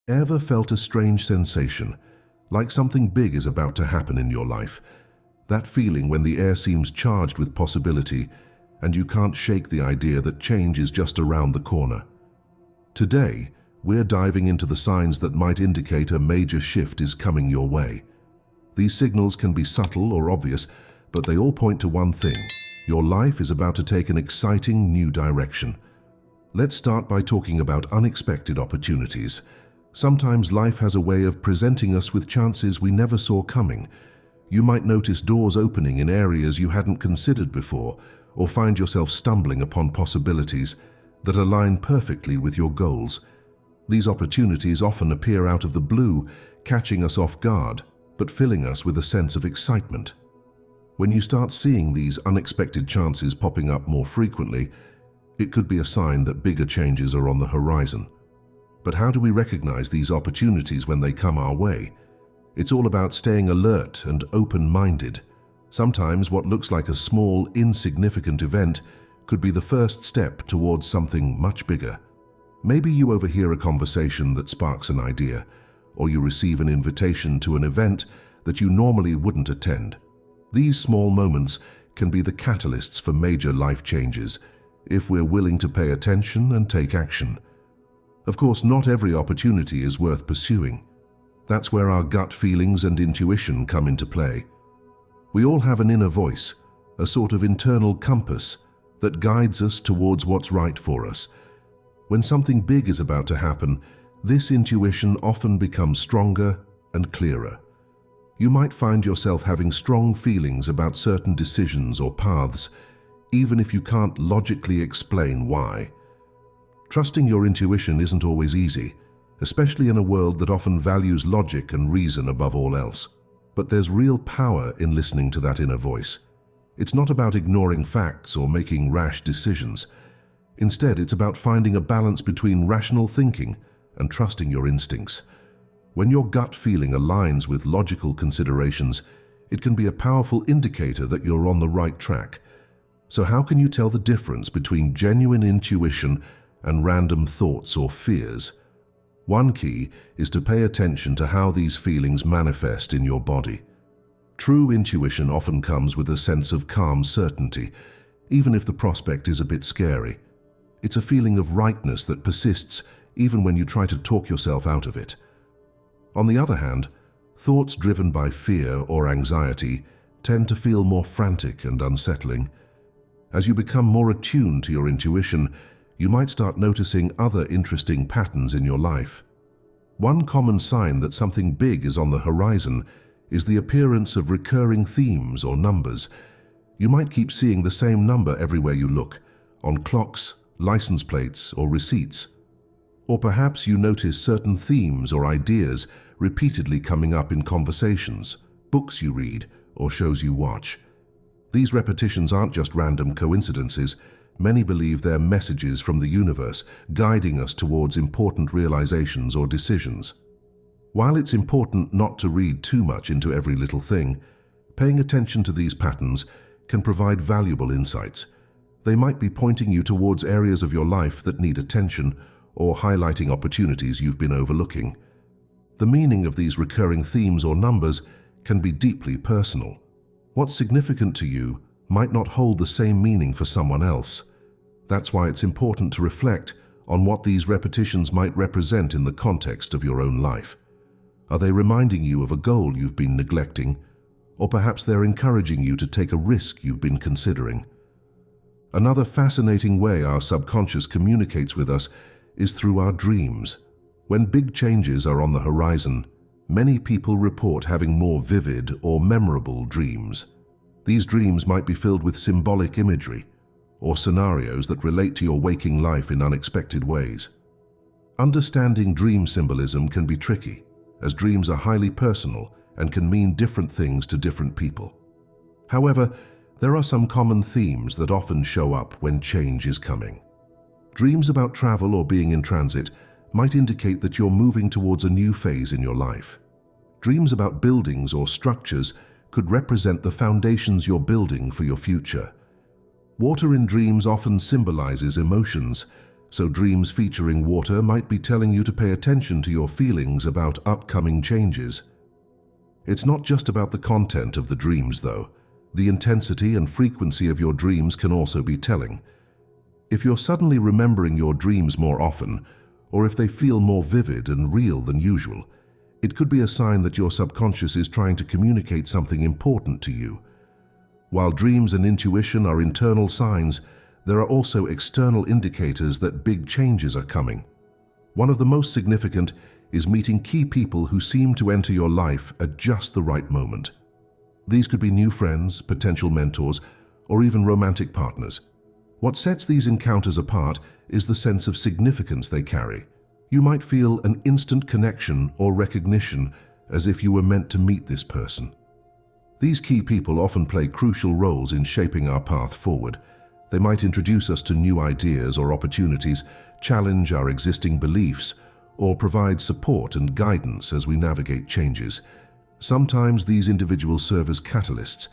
Ever felt a strange sensation, like something big is about to happen in your life? That feeling when the air seems charged with possibility and you can't shake the idea that change is just around the corner. Today, we're diving into the signs that might indicate a major shift is coming your way. These signals can be subtle or obvious, but they all point to one thing: your life is about to take an exciting new direction. Let's start by talking about unexpected opportunities. Sometimes life has a way of presenting us with chances we never saw coming. You might notice doors opening in areas you hadn't considered before, or find yourself stumbling upon possibilities that align perfectly with your goals. These opportunities often appear out of the blue, catching us off guard, but filling us with a sense of excitement. When you start seeing these unexpected chances popping up more frequently, it could be a sign that bigger changes are on the horizon. But how do we recognize these opportunities when they come our way? It's all about staying alert and open-minded. Sometimes what looks like a small, insignificant event could be the first step towards something much bigger. Maybe you overhear a conversation that sparks an idea, or you receive an invitation to an event that you normally wouldn't attend. These small moments can be the catalysts for major life changes, if we're willing to pay attention and take action. Of course, not every opportunity is worth pursuing. That's where our gut feelings and intuition come into play. We all have an inner voice, a sort of internal compass that guides us towards what's right for us. When something big is about to happen, this intuition often becomes stronger and clearer. You might find yourself having strong feelings about certain decisions or paths, even if you can't logically explain why. Trusting your intuition isn't always easy, especially in a world that often values logic and reason above all else. But there's real power in listening to that inner voice. It's not about ignoring facts or making rash decisions. Instead, it's about finding a balance between rational thinking and trusting your instincts. When your gut feeling aligns with logical considerations, it can be a powerful indicator that you're on the right track. So how can you tell the difference between genuine intuition and random thoughts or fears? One key is to pay attention to how these feelings manifest in your body. True intuition often comes with a sense of calm certainty, even if the prospect is a bit scary. It's a feeling of rightness that persists even when you try to talk yourself out of it. On the other hand, thoughts driven by fear or anxiety tend to feel more frantic and unsettling. As you become more attuned to your intuition, you might start noticing other interesting patterns in your life. One common sign that something big is on the horizon is the appearance of recurring themes or numbers. You might keep seeing the same number everywhere you look, on clocks, license plates, or receipts. Or perhaps you notice certain themes or ideas repeatedly coming up in conversations, books you read, or shows you watch. These repetitions aren't just random coincidences. Many believe they're messages from the universe, guiding us towards important realizations or decisions. While it's important not to read too much into every little thing, paying attention to these patterns can provide valuable insights. They might be pointing you towards areas of your life that need attention or highlighting opportunities you've been overlooking. The meaning of these recurring themes or numbers can be deeply personal. What's significant to you might not hold the same meaning for someone else. That's why it's important to reflect on what these repetitions might represent in the context of your own life. Are they reminding you of a goal you've been neglecting, or perhaps they're encouraging you to take a risk you've been considering? Another fascinating way our subconscious communicates with us is through our dreams. When big changes are on the horizon, many people report having more vivid or memorable dreams. These dreams might be filled with symbolic imagery or scenarios that relate to your waking life in unexpected ways. Understanding dream symbolism can be tricky, as dreams are highly personal and can mean different things to different people. However, there are some common themes that often show up when change is coming. Dreams about travel or being in transit might indicate that you're moving towards a new phase in your life. Dreams about buildings or structures could represent the foundations you're building for your future. Water in dreams often symbolizes emotions, So dreams featuring water might be telling you to pay attention to your feelings about upcoming changes. It's not just about the content of the dreams, though. The intensity and frequency of your dreams can also be telling. If you're suddenly remembering your dreams more often, or if they feel more vivid and real than usual, it could be a sign that your subconscious is trying to communicate something important to you. While dreams and intuition are internal signs, there are also external indicators that big changes are coming. One of the most significant is meeting key people who seem to enter your life at just the right moment. These could be new friends, potential mentors, or even romantic partners. What sets these encounters apart is the sense of significance they carry. You might feel an instant connection or recognition, as if you were meant to meet this person. These key people often play crucial roles in shaping our path forward. They might introduce us to new ideas or opportunities, challenge our existing beliefs, or provide support and guidance as we navigate changes. Sometimes these individuals serve as catalysts,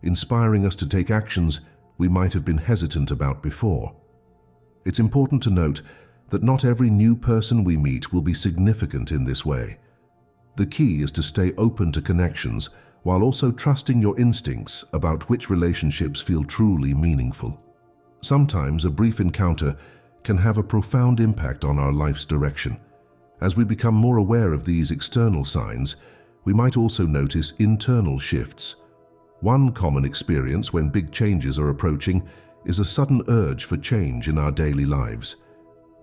inspiring us to take actions we might have been hesitant about before. It's important to note that not every new person we meet will be significant in this way. The key is to stay open to connections while also trusting your instincts about which relationships feel truly meaningful. Sometimes a brief encounter can have a profound impact on our life's direction. As we become more aware of these external signs, we might also notice internal shifts. One common experience when big changes are approaching is a sudden urge for change in our daily lives.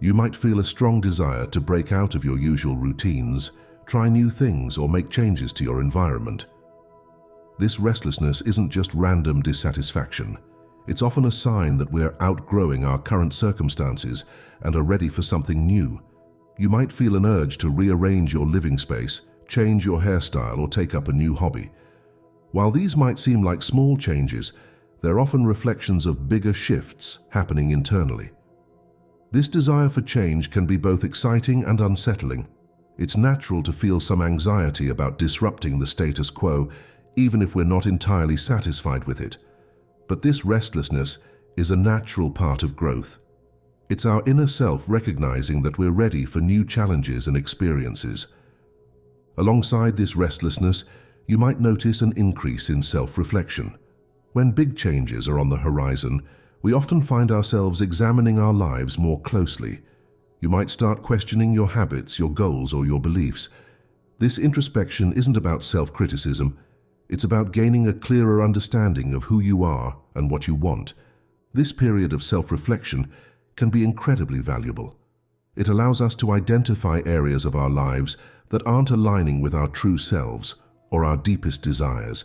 You might feel a strong desire to break out of your usual routines, try new things, or make changes to your environment. This restlessness isn't just random dissatisfaction. It's often a sign that we're outgrowing our current circumstances and are ready for something new. You might feel an urge to rearrange your living space, change your hairstyle, or take up a new hobby. While these might seem like small changes, they're often reflections of bigger shifts happening internally. This desire for change can be both exciting and unsettling. It's natural to feel some anxiety about disrupting the status quo, even if we're not entirely satisfied with it. But this restlessness is a natural part of growth. It's our inner self recognizing that we're ready for new challenges and experiences. Alongside this restlessness, you might notice an increase in self-reflection. When big changes are on the horizon, we often find ourselves examining our lives more closely. You might start questioning your habits, your goals, or your beliefs. This introspection isn't about self-criticism. It's about gaining a clearer understanding of who you are and what you want. This period of self-reflection can be incredibly valuable. It allows us to identify areas of our lives that aren't aligning with our true selves or our deepest desires.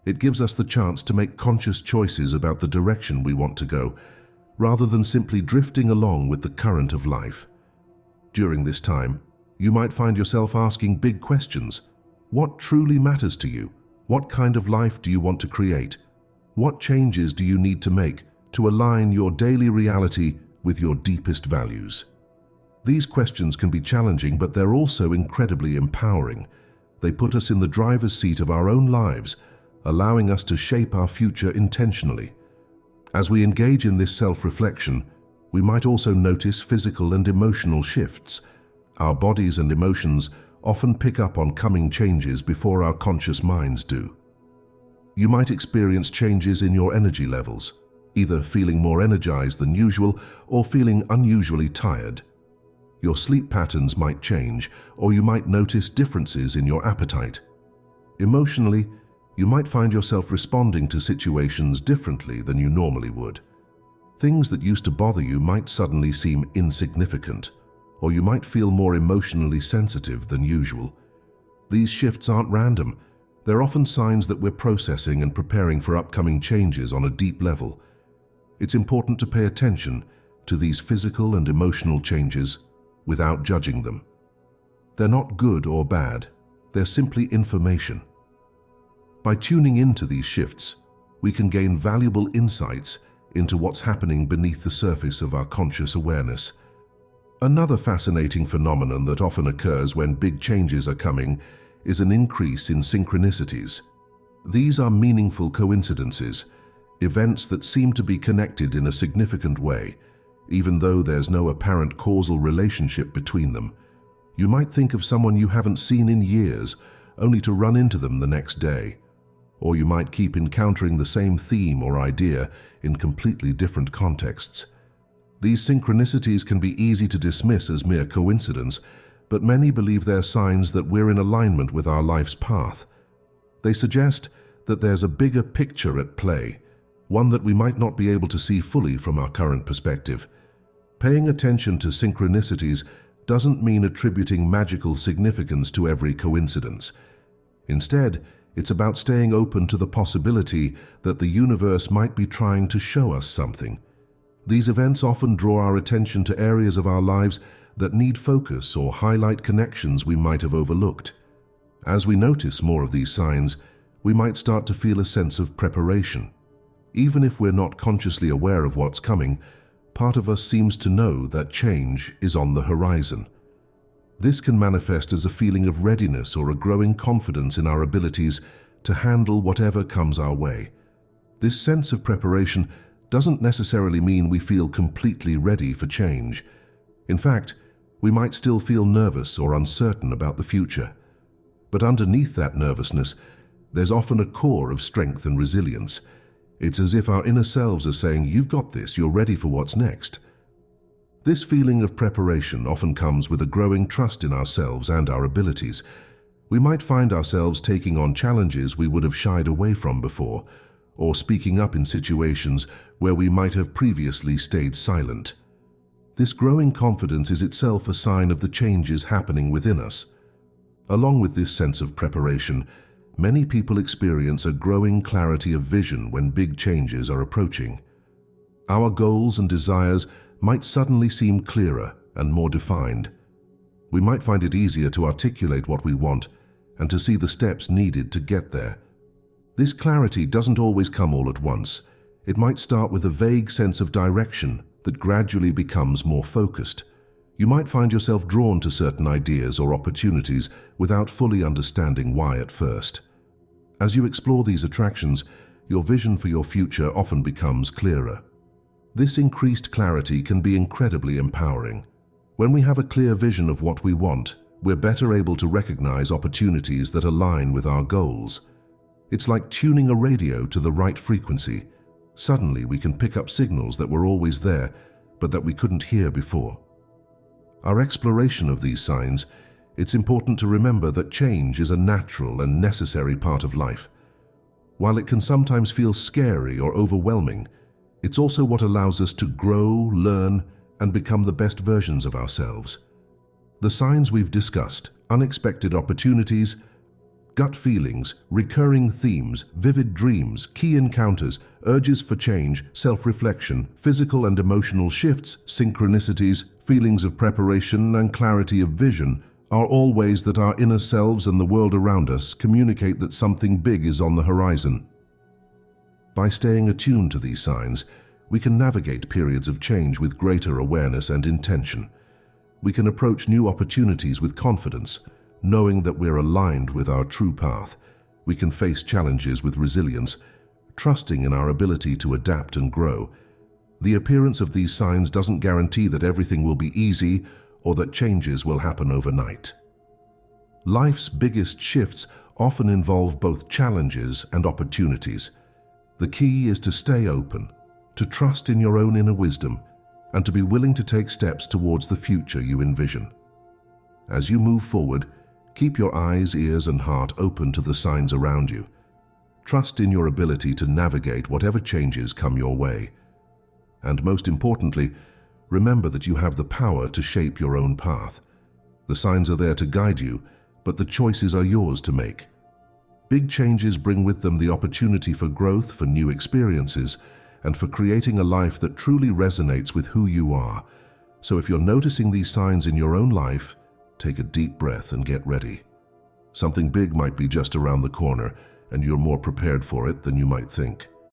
It gives us the chance to make conscious choices about the direction we want to go, rather than simply drifting along with the current of life. During this time, you might find yourself asking big questions. What truly matters to you? What kind of life do you want to create? What changes do you need to make to align your daily reality with your deepest values? These questions can be challenging, but they're also incredibly empowering. They put us in the driver's seat of our own lives, allowing us to shape our future intentionally. As we engage in this self-reflection, we might also notice physical and emotional shifts. Our bodies and emotions often pick up on coming changes before our conscious minds do. You might experience changes in your energy levels, either feeling more energized than usual or feeling unusually tired. Your sleep patterns might change, or you might notice differences in your appetite. Emotionally, you might find yourself responding to situations differently than you normally would. Things that used to bother you might suddenly seem insignificant, or you might feel more emotionally sensitive than usual. These shifts aren't random. They're often signs that we're processing and preparing for upcoming changes on a deep level. It's important to pay attention to these physical and emotional changes without judging them. They're not good or bad. They're simply information. By tuning into these shifts, we can gain valuable insights into what's happening beneath the surface of our conscious awareness. Another fascinating phenomenon that often occurs when big changes are coming is an increase in synchronicities. These are meaningful coincidences, events that seem to be connected in a significant way. even though there's no apparent causal relationship between them. You might think of someone you haven't seen in years, only to run into them the next day. Or you might keep encountering the same theme or idea in completely different contexts. These synchronicities can be easy to dismiss as mere coincidence, but many believe they're signs that we're in alignment with our life's path. They suggest that there's a bigger picture at play, one that we might not be able to see fully from our current perspective. Paying attention to synchronicities doesn't mean attributing magical significance to every coincidence. Instead, it's about staying open to the possibility that the universe might be trying to show us something. These events often draw our attention to areas of our lives that need focus or highlight connections we might have overlooked. As we notice more of these signs, we might start to feel a sense of preparation. Even if we're not consciously aware of what's coming, part of us seems to know that change is on the horizon. This can manifest as a feeling of readiness or a growing confidence in our abilities to handle whatever comes our way. This sense of preparation doesn't necessarily mean we feel completely ready for change. In fact, we might still feel nervous or uncertain about the future. But underneath that nervousness, there's often a core of strength and resilience. It's as if our inner selves are saying, "You've got this, you're ready for what's next." This feeling of preparation often comes with a growing trust in ourselves and our abilities. We might find ourselves taking on challenges we would have shied away from before, or speaking up in situations where we might have previously stayed silent. This growing confidence is itself a sign of the changes happening within us. Along with this sense of preparation, many people experience a growing clarity of vision when big changes are approaching. Our goals and desires might suddenly seem clearer and more defined. We might find it easier to articulate what we want and to see the steps needed to get there. This clarity doesn't always come all at once. It might start with a vague sense of direction that gradually becomes more focused. You might find yourself drawn to certain ideas or opportunities without fully understanding why at first. As you explore these attractions, your vision for your future often becomes clearer. This increased clarity can be incredibly empowering. When we have a clear vision of what we want, we're better able to recognize opportunities that align with our goals. It's like tuning a radio to the right frequency. Suddenly, we can pick up signals that were always there, but that we couldn't hear before. Our exploration of these signs, it's important to remember that change is a natural and necessary part of life. While it can sometimes feel scary or overwhelming, it's also what allows us to grow, learn, and become the best versions of ourselves. The signs we've discussed, unexpected opportunities, gut feelings, recurring themes, vivid dreams, key encounters, urges for change, self-reflection, physical and emotional shifts, synchronicities, feelings of preparation, and clarity of vision, are all ways that our inner selves and the world around us communicate that something big is on the horizon. By staying attuned to these signs, we can navigate periods of change with greater awareness and intention. We can approach new opportunities with confidence, knowing that we're aligned with our true path. We can face challenges with resilience, trusting in our ability to adapt and grow. The appearance of these signs doesn't guarantee that everything will be easy or that changes will happen overnight. Life's biggest shifts often involve both challenges and opportunities. The key is to stay open, to trust in your own inner wisdom, and to be willing to take steps towards the future you envision. As you move forward, keep your eyes, ears, and heart open to the signs around you. Trust in your ability to navigate whatever changes come your way. And most importantly, remember that you have the power to shape your own path. The signs are there to guide you, but the choices are yours to make. Big changes bring with them the opportunity for growth, for new experiences, and for creating a life that truly resonates with who you are. So if you're noticing these signs in your own life, take a deep breath and get ready. Something big might be just around the corner, and you're more prepared for it than you might think.